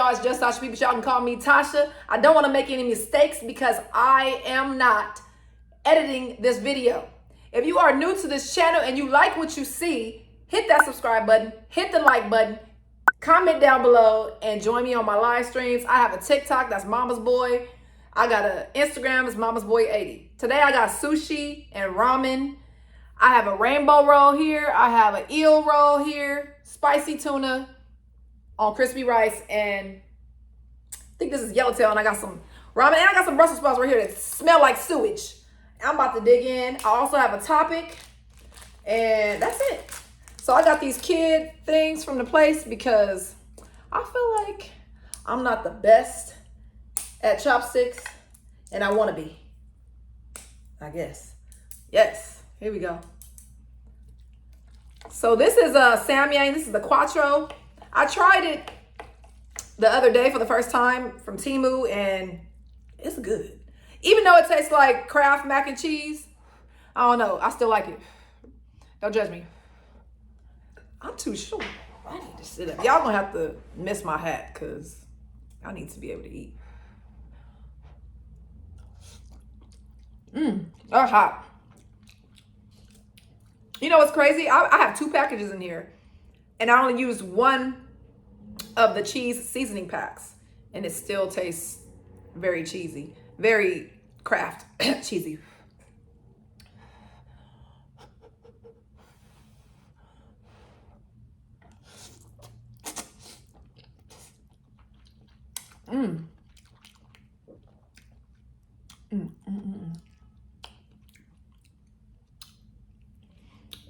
y'all, it's just Tasha P, but y'all can call me Tasha. I don't want to make any mistakes because I am not editing this video. If you are new to this channel and you like what you see, hit that subscribe button, hit the like button, comment down below, and join me on my live streams. I have a TikTok, that's Mama's Boy. I got an Instagram, it's Mama's Boy 80. Today I got sushi and ramen. I have a rainbow roll here. I have an eel roll here, spicy tuna on crispy rice, and I think this is yellowtail, and I got some ramen, and I got some Brussels sprouts right here that smell like sewage. I'm about to dig in. I also have a topic, and that's it. So I got these kid things from the place because I feel like I'm not the best at chopsticks, and I want to be, I guess. Yes, here we go. So this is a Samyang. This is the Quattro. I tried it the other day for the first time from Temu, and it's good. Even though it tastes like Kraft mac and cheese, I don't know. I still like it. Don't judge me. I'm too short. I need to sit up. Y'all gonna have to miss my hat because I need to be able to eat. That's hot. You know what's crazy? I have 2 packages in here, and I only used one of the cheese seasoning packs, and it still tastes very cheesy, very Kraft cheesy.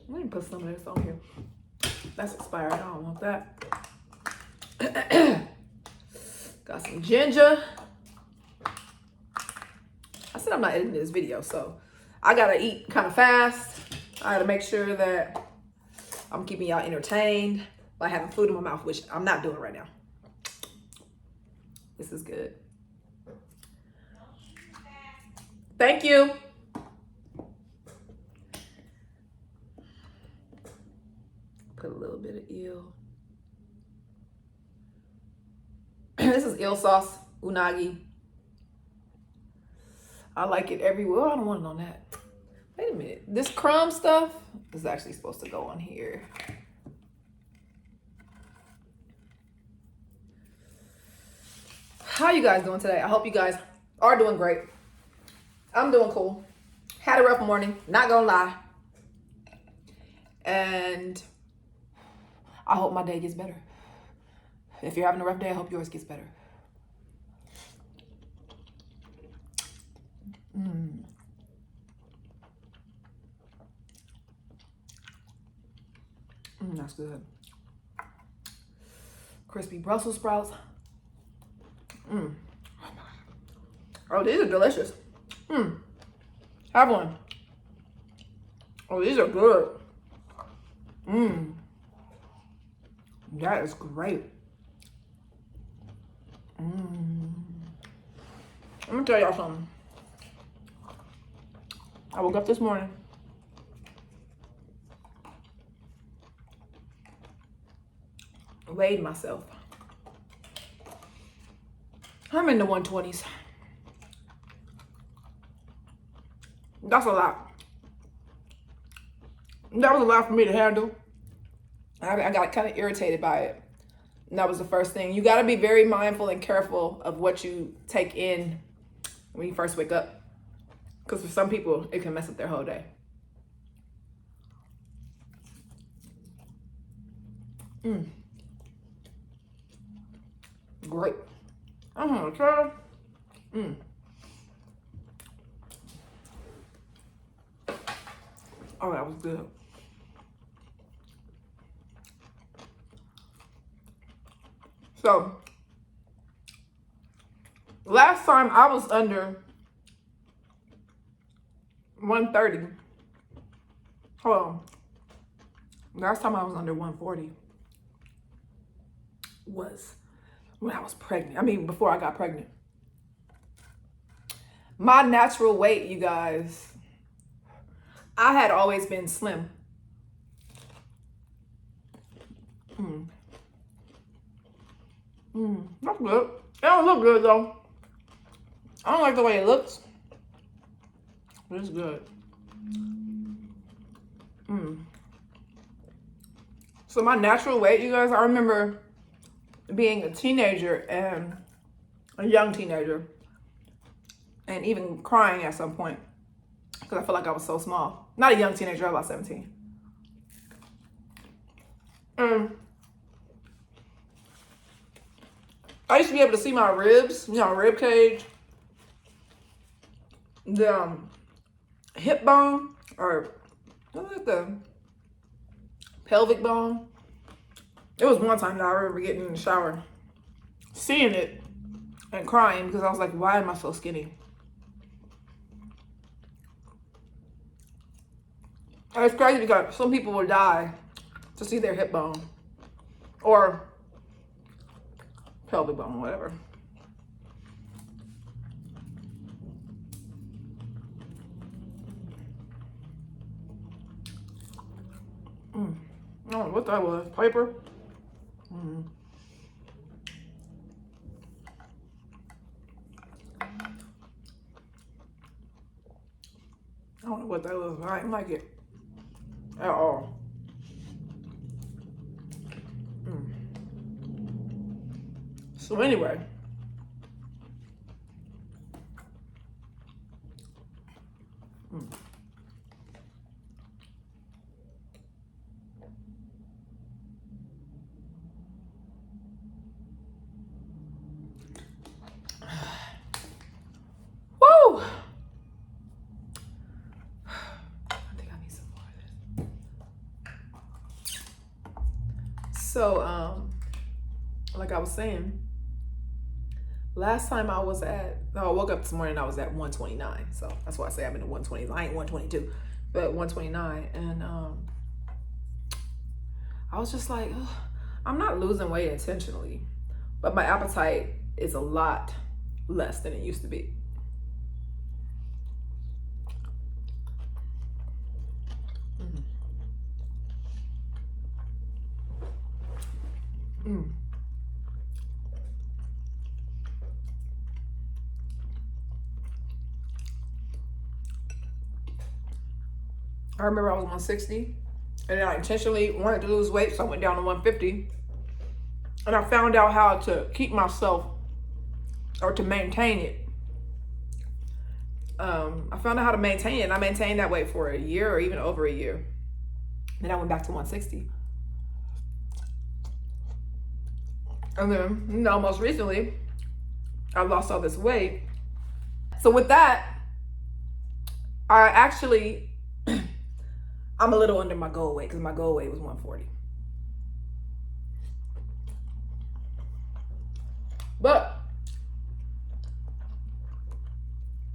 Let me put some of this on here. That's expired. I don't want that. Got some ginger. I said I'm not editing this video, so I gotta eat kind of fast. I gotta make sure that I'm keeping y'all entertained by having food in my mouth, which I'm not doing right now. This is good. Thank you. Put a little bit of eel. This is eel sauce, unagi. I like it everywhere. Oh, I don't want it on that. Wait a minute. This crumb stuff is actually supposed to go on here. How you guys doing today? I hope you guys are doing great. I'm doing cool. Had a rough morning, not gonna lie. And I hope my day gets better. If you're having a rough day, I hope yours gets better. That's good. Crispy Brussels sprouts. Oh, these are delicious. Have one. Oh, these are good. That is great. Let me tell y'all something. I woke up this morning. Weighed myself. I'm in the 120s. That's a lot. That was a lot for me to handle. I got kind of irritated by it. And that was the first thing. You got to be very mindful and careful of what you take in when you first wake up. Because for some people, it can mess up their whole day. Great. I'm gonna try. Oh, that was good. So, last time I was under 130. Hold on. Last time I was under 140 was when I was pregnant. I mean, before I got pregnant. My natural weight, you guys, I had always been slim. That's good. It don't look good though. I don't like the way it looks. But it's good. So my natural weight, you guys, I remember being a teenager and a young teenager and even crying at some point because I felt like I was so small. Not a young teenager, I was about 17. I used to be able to see my ribs, you know, rib cage, the hip bone, or what was it, the pelvic bone. It was one time that I remember getting in the shower, seeing it, and crying because I was like, why am I so skinny? And it's crazy because some people will die to see their hip bone or pelvic bone, whatever. I don't know what that was. Paper? I don't know what that was. I didn't like it at all. So anyway, woo! I think I need some more of this. So, like I was saying, last time I was at, I woke up this morning, I was at 129. So that's why I say I'm in the 120s. I ain't 122, but 129. And I was just like, ugh, I'm not losing weight intentionally, but my appetite is a lot less than it used to be. I remember I was 160 and then I intentionally wanted to lose weight, so I went down to 150. And I found out how to keep myself or to maintain it. I found out how to maintain it, and I maintained that weight for a year or even over a year. Then I went back to 160. And then, you know, most recently, I lost all this weight. So with that, I actually, I'm a little under my goal weight because my goal weight was 140. But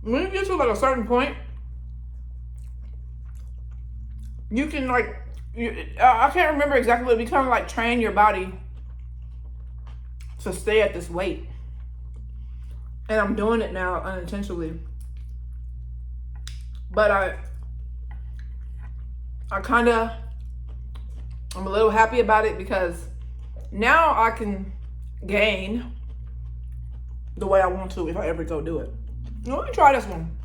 when you get to like a certain point, you can like, I can't remember exactly, but you kind of like train your body to stay at this weight. And I'm doing it now unintentionally. But I'm a little happy about it because now I can gain the way I want to if I ever go do it. Now, let me try this one.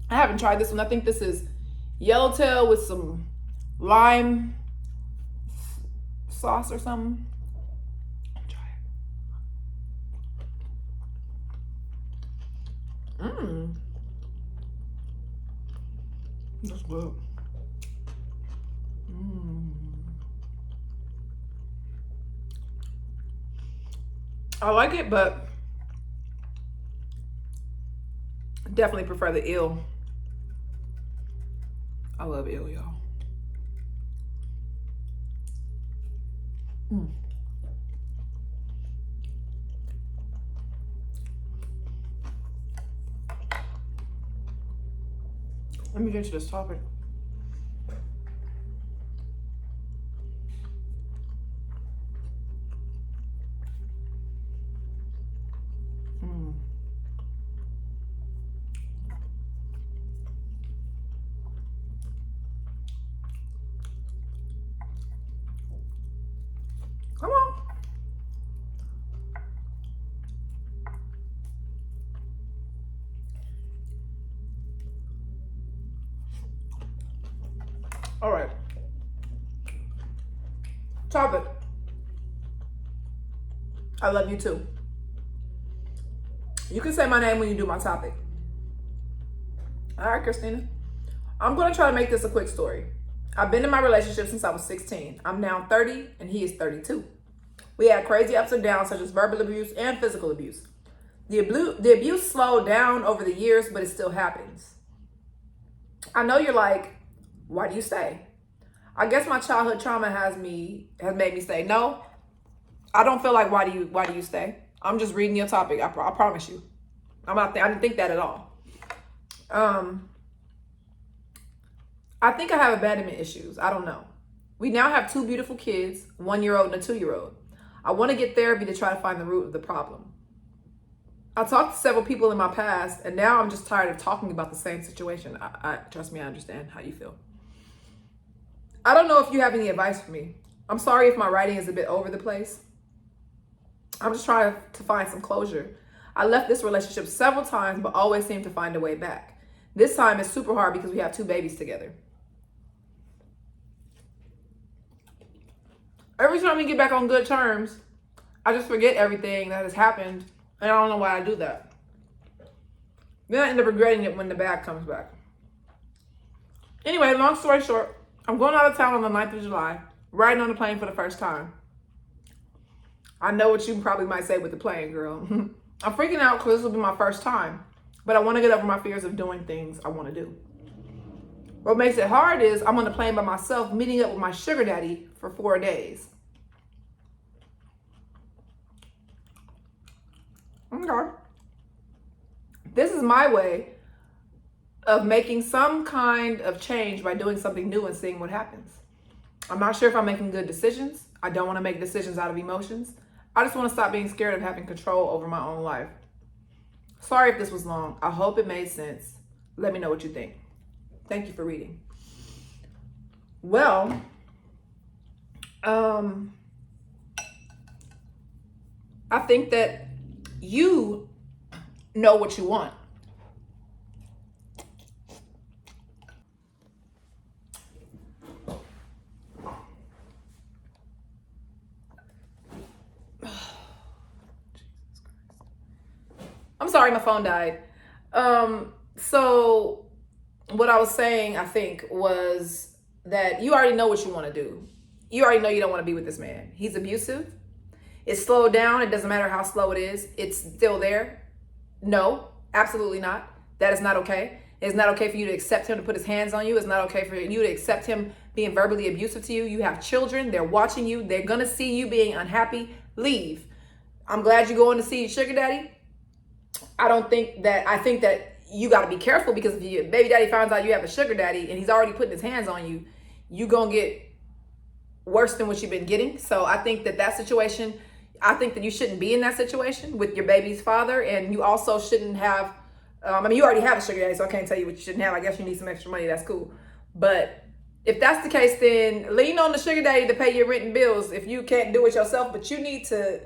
I haven't tried this one. I think this is yellowtail with some lime sauce or something. Let me try it. That's good. I like it, but definitely prefer the eel. I love eel, y'all. Let me get to this topic. Come on. All right. Topic. I love you too. You can say my name when you do my topic. All right, Christina. I'm going to try to make this a quick story. I've been in my relationship since I was 16. I'm now 30 and he is 32. We had crazy ups and downs such as verbal abuse and physical abuse. The abuse slowed down over the years, but it still happens. I know you're like, why do you stay? I guess my childhood trauma has made me say, no, I don't feel like why do you stay? I'm just reading your topic. I promise you. I didn't think that at all. I think I have abandonment issues. I don't know. We now have 2 beautiful kids, 1-year-old and a 2-year-old. I want to get therapy to try to find the root of the problem. I talked to several people in my past, and now I'm just tired of talking about the same situation. Trust me, I understand how you feel. I don't know if you have any advice for me. I'm sorry if my writing is a bit over the place. I'm just trying to find some closure. I left this relationship several times, but always seem to find a way back. This time it's super hard because we have 2 babies together. Every time we get back on good terms, I just forget everything that has happened, and I don't know why I do that. Then I end up regretting it when the bag comes back. Anyway, long story short, I'm going out of town on the 9th of July, riding on the plane for the first time. I know what you probably might say with the plane, girl. I'm freaking out because this will be my first time, but I want to get over my fears of doing things I want to do. What makes it hard is I'm on the plane by myself, meeting up with my sugar daddy for 4 days. Okay. This is my way of making some kind of change by doing something new and seeing what happens. I'm not sure if I'm making good decisions. I don't want to make decisions out of emotions. I just want to stop being scared of having control over my own life. Sorry if this was long. I hope it made sense. Let me know what you think. Thank you for reading. Well, I think that you know what you want. I'm sorry, my phone died. So what I was saying, I think, was that you already know what you want to do. You already know you don't want to be with this man. He's abusive. It's slowed down. It doesn't matter how slow it is. It's still there. No, absolutely not. That is not okay. It's not okay for you to accept him to put his hands on you. It's not okay for you to accept him being verbally abusive to you. You have children. They're watching you. They're going to see you being unhappy. Leave. I'm glad you're going to see your sugar daddy. I think that you got to be careful, because if your baby daddy finds out you have a sugar daddy and he's already putting his hands on you, you're going to get worse than what you've been getting. So I think that situation, I think that you shouldn't be in that situation with your baby's father. And you also shouldn't have, you already have a sugar daddy, so I can't tell you what you shouldn't have. I guess you need some extra money. That's cool. But if that's the case, then lean on the sugar daddy to pay your rent and bills if you can't do it yourself. But you need to,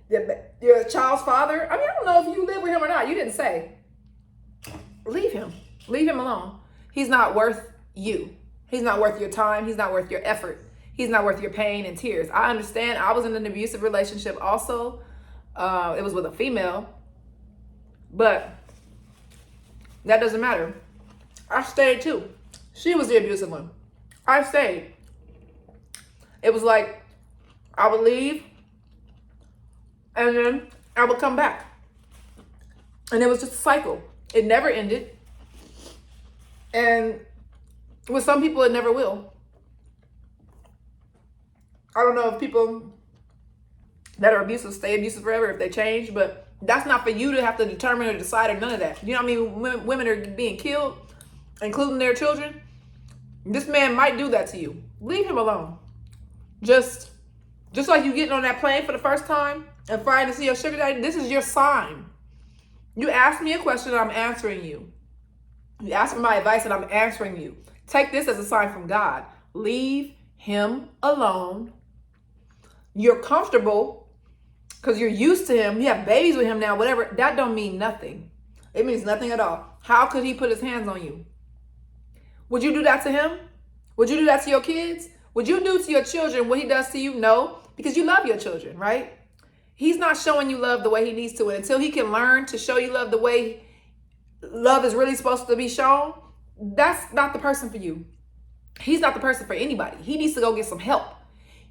your child's father, I don't know if you live with him or not. You didn't say. Leave him. Leave him alone. He's not worth you. He's not worth your time. He's not worth your effort. He's not worth your pain and tears. I understand. I was in an abusive relationship also. It was with a female. But that doesn't matter. I stayed too. She was the abusive one. I stayed. It was like I would leave and then I would come back. And it was just a cycle. It never ended. And with some people, it never will. I don't know if people that are abusive stay abusive forever, if they change, but that's not for you to have to determine or decide, or none of that. You know what I mean? Women are being killed, including their children. This man might do that to you. Leave him alone. Just like you getting on that plane for the first time and flying to see your sugar daddy, this is your sign. You asked me a question and I'm answering you. You asked for my advice and I'm answering you. Take this as a sign from God. Leave him alone. You're comfortable because you're used to him. You have babies with him now, whatever. That don't mean nothing. It means nothing at all. How could he put his hands on you? Would you do that to him? Would you do that to your kids? Would you do to your children what he does to you? No, because you love your children, right? He's not showing you love the way he needs to. And until he can learn to show you love the way love is really supposed to be shown, that's not the person for you. He's not the person for anybody. He needs to go get some help.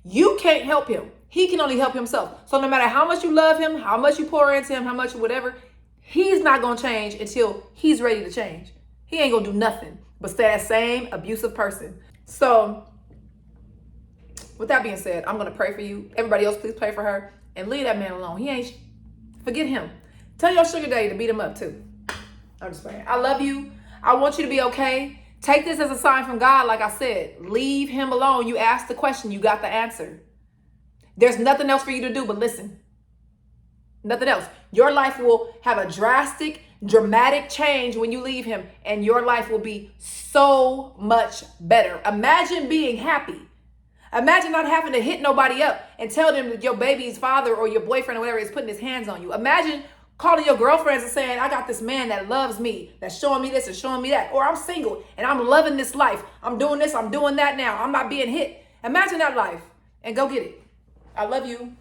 You can't help him. He can only help himself. So no matter how much you love him, how much you pour into him, how much whatever, he's not going to change until he's ready to change. He ain't going to do nothing but stay that same abusive person. So with that being said, I'm going to pray for you. Everybody else, please pray for her and leave that man alone. Forget him. Tell your sugar daddy to beat him up too. I'm just playing. I love you. I want you to be okay. Take this as a sign from God. Like I said, leave him alone. You asked the question, you got the answer. There's nothing else for you to do but listen. Nothing else. Your life will have a drastic, dramatic change when you leave him, and your life will be so much better. Imagine being happy. Imagine not having to hit nobody up and tell them that your baby's father or your boyfriend or whatever is putting his hands on you. Imagine calling your girlfriends and saying, I got this man that loves me, that's showing me this and showing me that. Or I'm single and I'm loving this life. I'm doing this, I'm doing that now. I'm not being hit. Imagine that life and go get it. I love you.